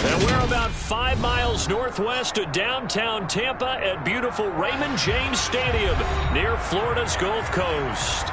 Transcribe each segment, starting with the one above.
And we're about 5 miles northwest of downtown Tampa at beautiful Raymond James Stadium near Florida's Gulf Coast.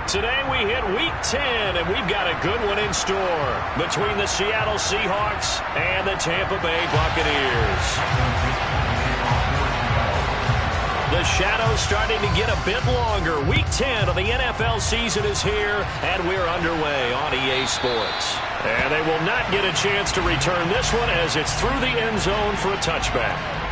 Today we hit Week 10, and we've got a good one in store between the Seattle Seahawks and the Tampa Bay Buccaneers. The shadow's starting to get a bit longer. Week 10 of the NFL season is here, and we're underway on EA Sports. And they will not get a chance to return this one as it's through the end zone for a touchback.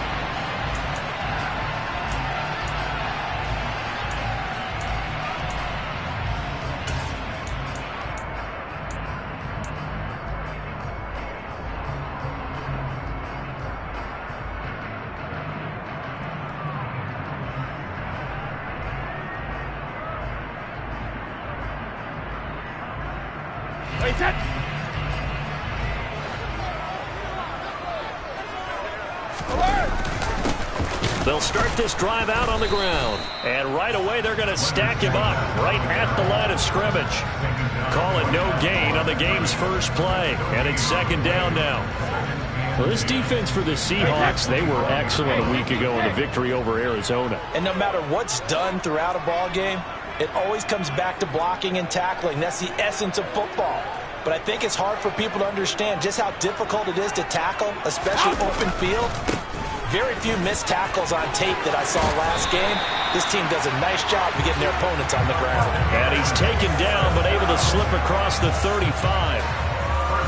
They'll start this drive out on the ground. And right away, they're going to stack him up right at the line of scrimmage. Call it no gain on the game's first play. And it's second down now. Well, this defense for the Seahawks, they were excellent a week ago in the victory over Arizona. And no matter what's done throughout a ball game, it always comes back to blocking and tackling. That's the essence of football. But I think it's hard for people to understand just how difficult it is to tackle, especially open field. Very few missed tackles on tape that I saw last game. This team does a nice job of getting their opponents on the ground. And he's taken down, but able to slip across the 35.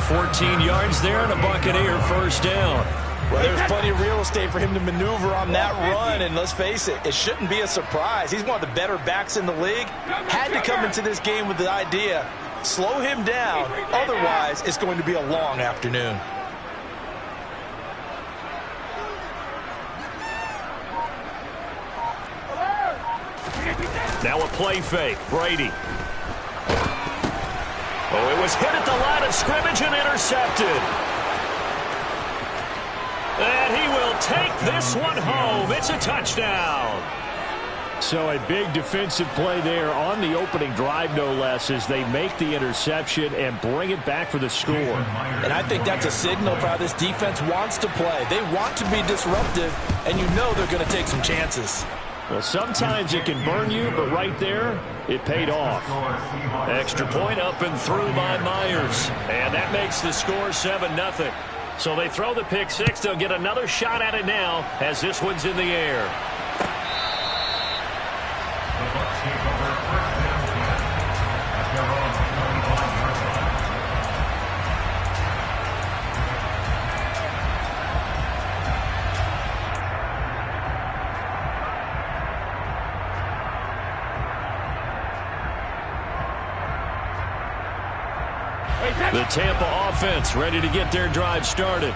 14 yards there and a Buccaneer first down. Well, there's plenty of real estate for him to maneuver on that run, and let's face it, it shouldn't be a surprise. He's one of the better backs in the league. Had to come into this game with the idea, slow him down, otherwise it's going to be a long afternoon. Now a play fake. Brady. Oh, it was hit at the line of scrimmage and intercepted. And he will take this one home. It's a touchdown. So a big defensive play there on the opening drive, no less, as they make the interception and bring it back for the score. And I think that's a signal for how this defense wants to play. They want to be disruptive, and you know they're going to take some chances. Well, sometimes it can burn you, but right there, it paid off. Extra point up and through by Myers. And that makes the score 7-0. So they throw the pick six. They'll get another shot at it now as this one's in the air. The Tampa offense ready to get their drive started.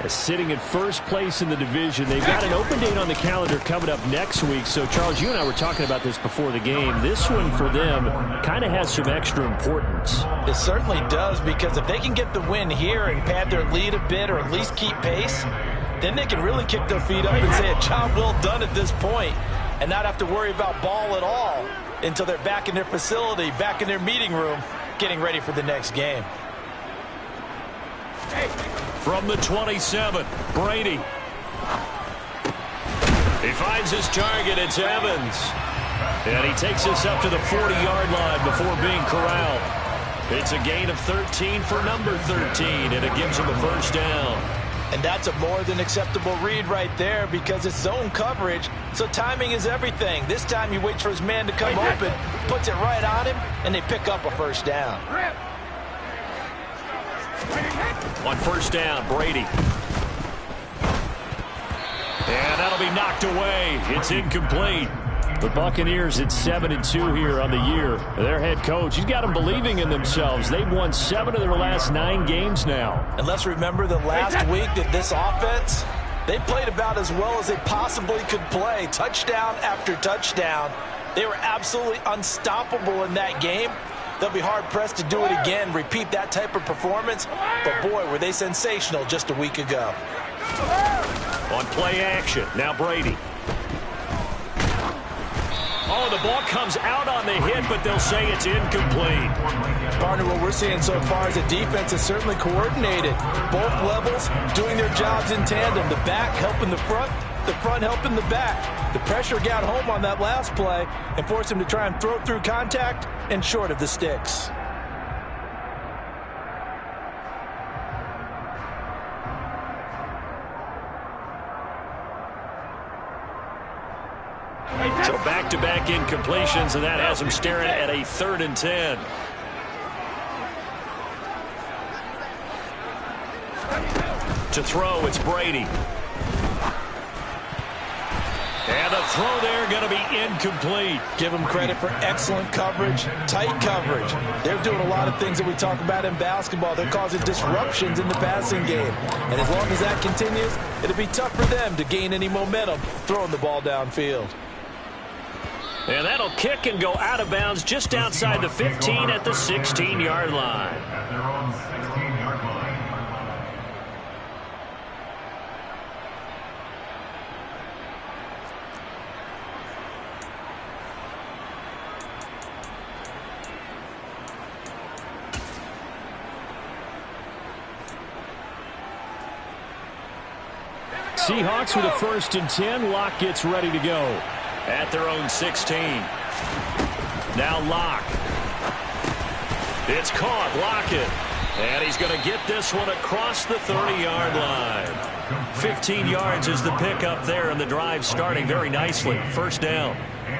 Sitting in first place in the division. They've got an open date on the calendar coming up next week. So, Charles, you and I were talking about this before the game. This one for them kind of has some extra importance. It certainly does, because if they can get the win here and pad their lead a bit or at least keep pace, then they can really kick their feet up and say a job well done at this point and not have to worry about ball at all until they're back in their facility, back in their meeting room, getting ready for the next game. From the 27, Brady. He finds his target. It's Evans. And he takes us up to the 40-yard line before being corralled. It's a gain of 13 for number 13, and it gives him a first down. And that's a more than acceptable read right there, because it's zone coverage, so timing is everything. This time he waits for his man to come open, puts it right on him, and they pick up a first down. On first down, Brady. And that'll be knocked away. It's incomplete. The Buccaneers at 7-2 here on the year. Their head coach, he's got them believing in themselves. They've won 7 of their last 9 games now. And let's remember that last week that this offense, they played about as well as they possibly could play. Touchdown after touchdown. They were absolutely unstoppable in that game. They'll be hard-pressed to do it again, repeat that type of performance. But, boy, were they sensational just a week ago. On play action, now Brady. Oh, the ball comes out on the hit, but they'll say it's incomplete. Partner, what we're seeing so far is the defense is certainly coordinated. Both levels doing their jobs in tandem. The back helping the front helping the back. The pressure got home on that last play and forced him to try and throw through contact and short of the sticks. So back-to-back incompletions, and that has him staring at a 3rd and 10. To throw, it's Brady. And the throw there going to be incomplete. Give them credit for excellent coverage, tight coverage. They're doing a lot of things that we talk about in basketball. They're causing disruptions in the passing game. And as long as that continues, it'll be tough for them to gain any momentum throwing the ball downfield. And that'll kick and go out of bounds just outside the 15 at the 16-yard line. At their own 16-yard line. Seahawks with a 1st and 10. Locke gets ready to go at their own 16. Now Locke. It's caught. Lockett. And he's going to get this one across the 30-yard line. 15 yards is the pickup there, and the drive starting very nicely. 1st down.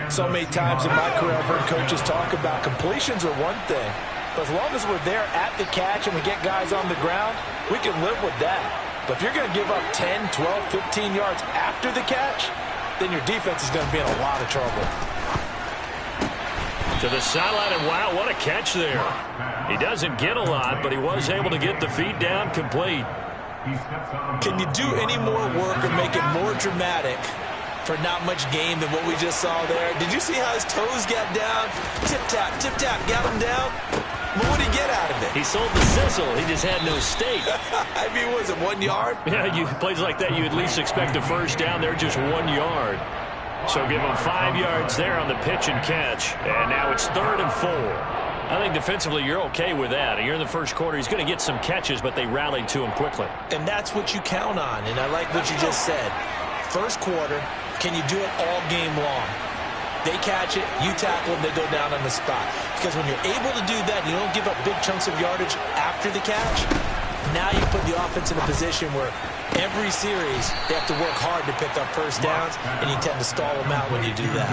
So many times in my career I've heard coaches talk about completions are one thing, but as long as we're there at the catch and we get guys on the ground, we can live with that. But if you're going to give up 10, 12, 15 yards after the catch, then your defense is going to be in a lot of trouble. To the sideline, and wow, what a catch there. He doesn't get a lot, but he was able to get the feet down complete. Can you do any more work or make it more dramatic for not much gain than what we just saw there? Did you see how his toes got down? Tip-tap, got him down. But what did he get out of it? He sold the sizzle. He just had no steak. I mean, was it 1 yard? Yeah, plays like that, you at least expect a 1st down. They're just 1 yard. So give him 5 yards there on the pitch and catch. And now it's 3rd and 4. I think defensively you're okay with that. You're in the 1st quarter. He's going to get some catches, but they rallied to him quickly. And that's what you count on. And I like what you just said. 1st quarter, can you do it all game long? They catch it, you tackle them, they go down on the spot. Because when you're able to do that, you don't give up big chunks of yardage after the catch, now you put the offense in a position where every series they have to work hard to pick up 1st downs, and you tend to stall them out when you do that.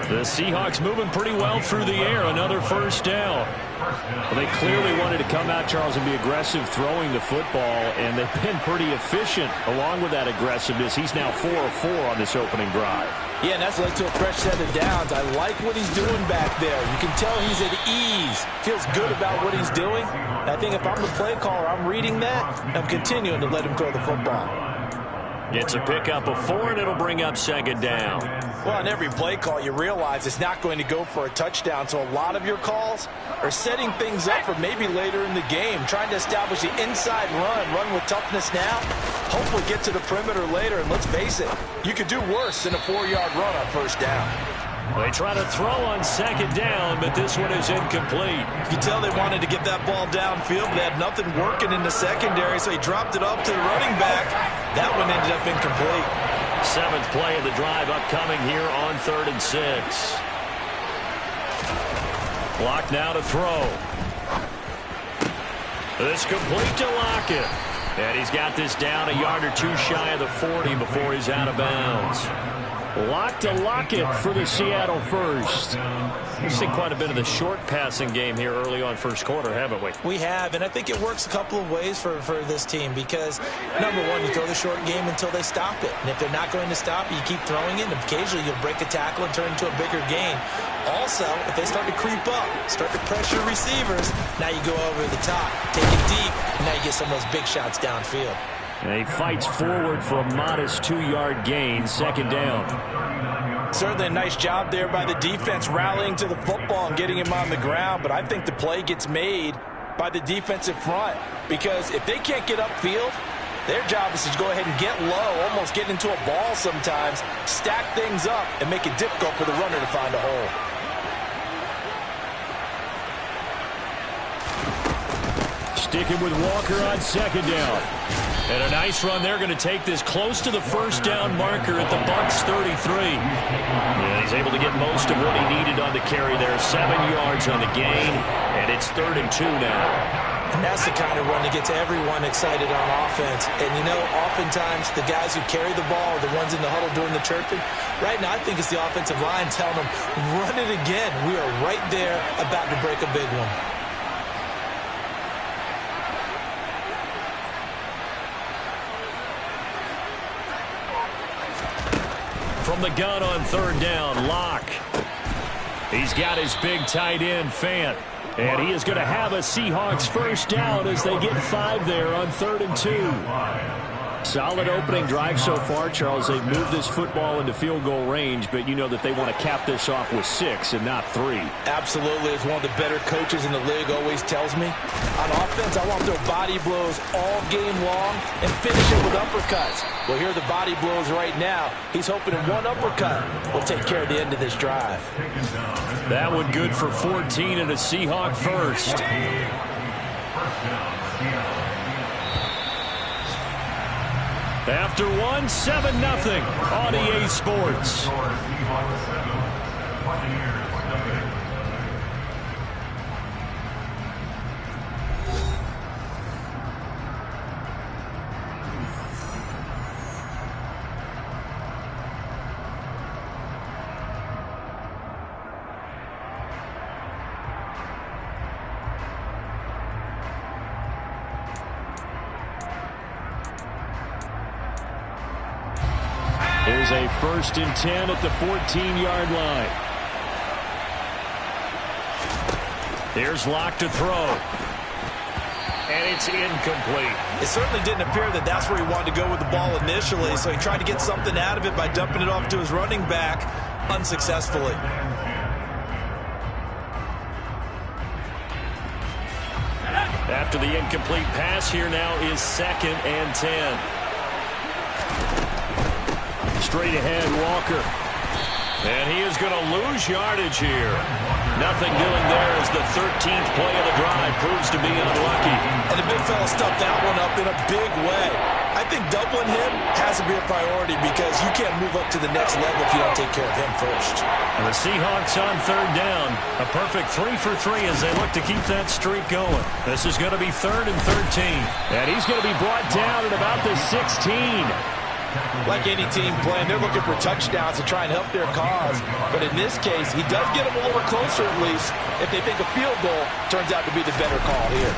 The Seahawks moving pretty well through the air. Another 1st down. Well, they clearly wanted to come out, Charles, and be aggressive throwing the football, and they've been pretty efficient along with that aggressiveness. He's now 4 of 4 on this opening drive. Yeah, and that's led to a fresh set of downs. I like what he's doing back there. You can tell he's at ease. Feels good about what he's doing. And I think if I'm the play caller, I'm reading that, and I'm continuing to let him throw the football. It's a pickup of 4, and it'll bring up 2nd down. Well, on every play call, you realize it's not going to go for a touchdown. So a lot of your calls are setting things up for maybe later in the game, trying to establish the inside run with toughness now. Hopefully get to the perimeter later, and let's face it, you could do worse than a 4-yard run on 1st down. They try to throw on 2nd down, but this one is incomplete. You can tell they wanted to get that ball downfield, but they had nothing working in the secondary, so he dropped it up to the running back. That one ended up incomplete. 7th play of the drive upcoming here on 3rd and 6. Clock now to throw. This complete to Lockett. And he's got this down a yard or 2 shy of the 40 before he's out of bounds. Lock to Lockett for the Seattle first. We've seen quite a bit of the short passing game here early on 1st quarter, haven't we? We have, and I think it works a couple of ways for this team because, number one, you throw the short game until they stop it. And if they're not going to stop it, you keep throwing it, and occasionally you'll break a tackle and turn into a bigger gain. Also, if they start to creep up, start to pressure receivers, now you go over the top, take it deep, and now you get some of those big shots downfield. And he fights forward for a modest 2-yard gain, 2nd down. Certainly a nice job there by the defense rallying to the football and getting him on the ground, but I think the play gets made by the defensive front because if they can't get upfield, Their job is to go ahead and get low, almost get into a ball sometimes, stack things up, and make it difficult for the runner to find a hole. Sticking with Walker on second down. And a nice run there, going to take this close to the first down marker at the Bucs 33. Yeah, he's able to get most of what he needed on the carry there. 7 yards on the gain, and it's 3rd and 2 now. And that's the kind of run that gets everyone excited on offense. And, you know, oftentimes the guys who carry the ball are the ones in the huddle doing the chirping. Right now, I think it's the offensive line telling them, run it again. We are right there about to break a big one. From the gun on 3rd down, Locke. He's got his big tight end, Fant. And he is going to have a Seahawks first down as they get 5 there on 3rd and 2. Solid opening drive so far, Charles. They've moved this football into field goal range, but you know that they want to cap this off with 6 and not 3. Absolutely. As one of the better coaches in the league always tells me, on offense, I want their body blows all game long and finish it with uppercuts. Well, here are the body blows right now. He's hoping in one uppercut will take care of the end of this drive. That one good for 14 and a Seahawk first. After 1, 7-0 on EA Sports. Here's a 1st and 10 at the 14-yard line. Here's Locke to throw. And it's incomplete. It certainly didn't appear that that's where he wanted to go with the ball initially, so he tried to get something out of it by dumping it off to his running back unsuccessfully. After the incomplete pass, here now is 2nd and 10. Straight ahead, Walker. And he is going to lose yardage here. Nothing doing there as the 13th play of the drive proves to be unlucky. And the big fella stuffed that one up in a big way. I think doubling him has to be a priority because you can't move up to the next level if you don't take care of him first. And the Seahawks on 3rd down. A perfect 3 for 3 as they look to keep that streak going. This is going to be 3rd and 13. And he's going to be brought down at about the 16. Like any team playing, they're looking for touchdowns to try and help their cause. But in this case, he does get them a little closer at least. If they think a field goal turns out to be the better call here.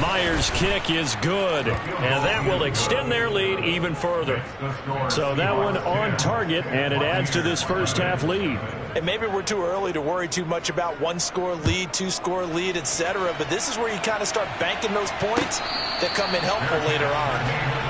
Myers' kick is good, and that will extend their lead even further. So that one on target, and it adds to this first half lead. And maybe we're too early to worry too much about 1-score lead, 2-score lead, etc. But this is where you kind of start banking those points that come in helpful later on.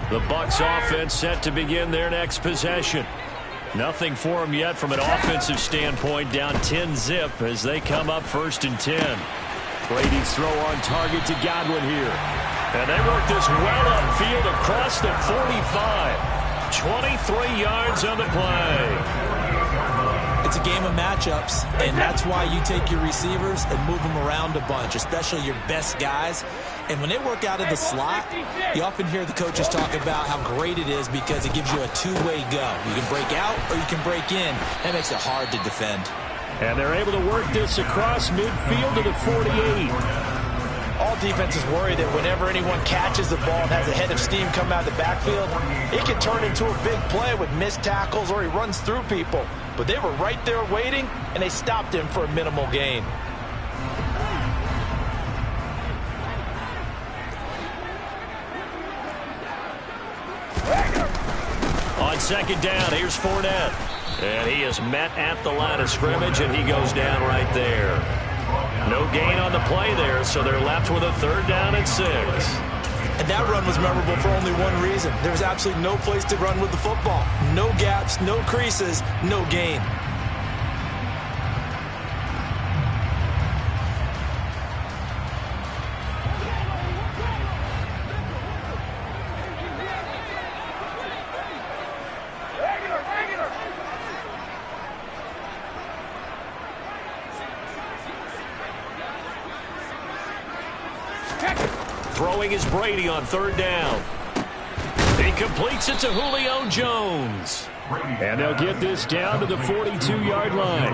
The Bucs offense set to begin their next possession. Nothing for them yet from an offensive standpoint, down 10-zip as they come up 1st and 10. Brady's throw on target to Godwin here. And they work this well upfield across the 45. 23 yards on the play. It's a game of matchups, and that's why you take your receivers and move them around a bunch, especially your best guys. And when they work out of the slot, you often hear the coaches talk about how great it is because it gives you a two-way go. You can break out or you can break in. That makes it hard to defend. And they're able to work this across midfield to the 48. All defenses worry that whenever anyone catches the ball and has a head of steam come out of the backfield, it can turn into a big play with missed tackles or he runs through people. But they were right there waiting, and they stopped him for a minimal gain. On second down. Here's Fournette. And he is met at the line of scrimmage, and he goes down right there. No gain on the play there, so they're left with a 3rd down and 6. And that run was memorable for only one reason. There was absolutely no place to run with the football. No gaps, no creases, no gain. Throwing is Brady on 3rd down. He completes it to Julio Jones. And they'll get this down to the 42-yard line.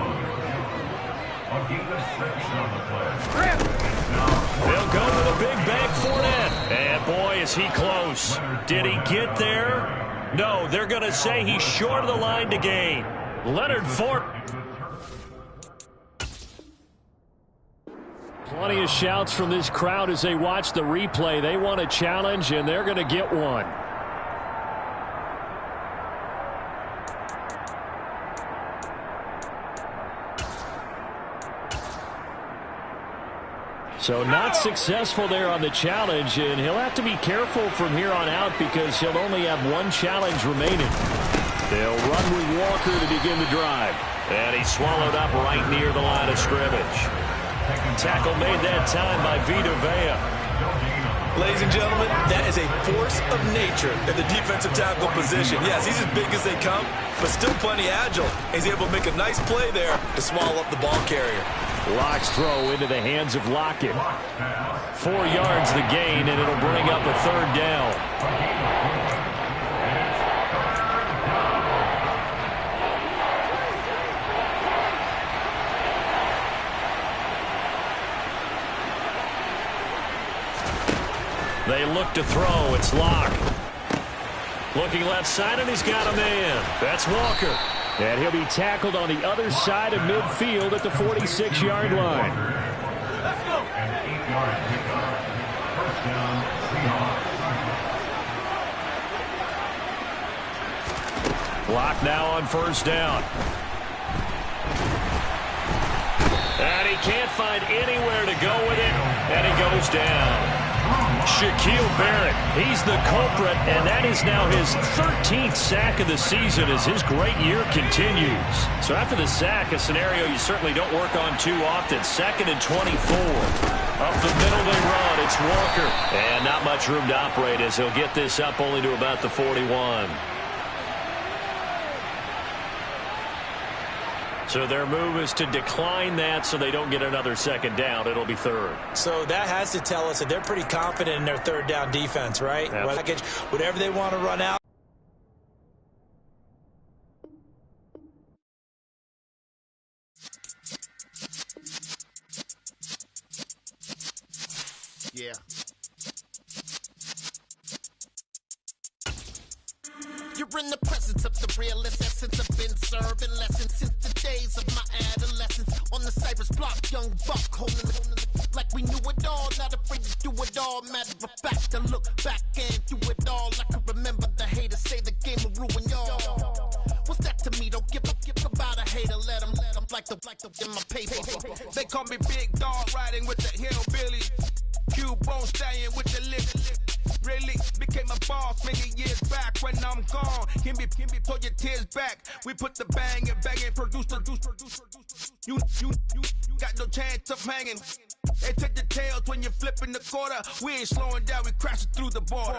They'll go to the big back Fournette. And boy, is he close. Did he get there? No, they're going to say he's short of the line to gain. Leonard Fournette. Plenty of shouts from this crowd as they watch the replay. They want a challenge, and they're going to get one. So not successful there on the challenge, and he'll have to be careful from here on out because he'll only have one challenge remaining. They'll run with Walker to begin the drive. And he's swallowed up right near the line of scrimmage. Tackle made that time by Vita Vea. Ladies and gentlemen, that is a force of nature in the defensive tackle position. Yes, he's as big as they come, but still plenty agile. He's able to make a nice play there to swallow up the ball carrier. Lock's throw into the hands of Lockett. 4 yards the gain, and it'll bring up a 3rd down. They look to throw. It's Locke. Looking left side, and he's got a man. That's Walker. And he'll be tackled on the other side of midfield at the 46-yard line. Let's go. An 8-yard pickup. First down, Seahawks. Locke now on 1st down. And he can't find anywhere to go with it, and he goes down. Shaquille Barrett, he's the culprit, and that is now his 13th sack of the season as his great year continues. So after the sack, a scenario you certainly don't work on too often. 2nd and 24. Up the middle they run. It's Walker. And not much room to operate as he'll get this up only to about the 41. So their move is to decline that so they don't get another 2nd down. It'll be 3rd. So that has to tell us that they're pretty confident in their 3rd down defense, right? Yep. Whatever they want to run out. Yeah. You're in the presence of the realest essence. I've been serving lessons since the days of my adolescence. On the Cypress block, young buck holding it like we knew it all. Not afraid to do it all. Matter of fact, to look back and do it all. I can remember the haters say the game will ruin y'all. What's that to me? Don't give about a hater. Let them like the in my paper. They call me Big Dog, riding with the hillbilly. Q-Bone stallion with the lip. Really became a boss many years back. When I'm gone, can be pull your tears back. We put the bang and produce. You got no chance of hanging. They take the tails when you're flipping the quarter. We ain't slowing down, we crashing through the border.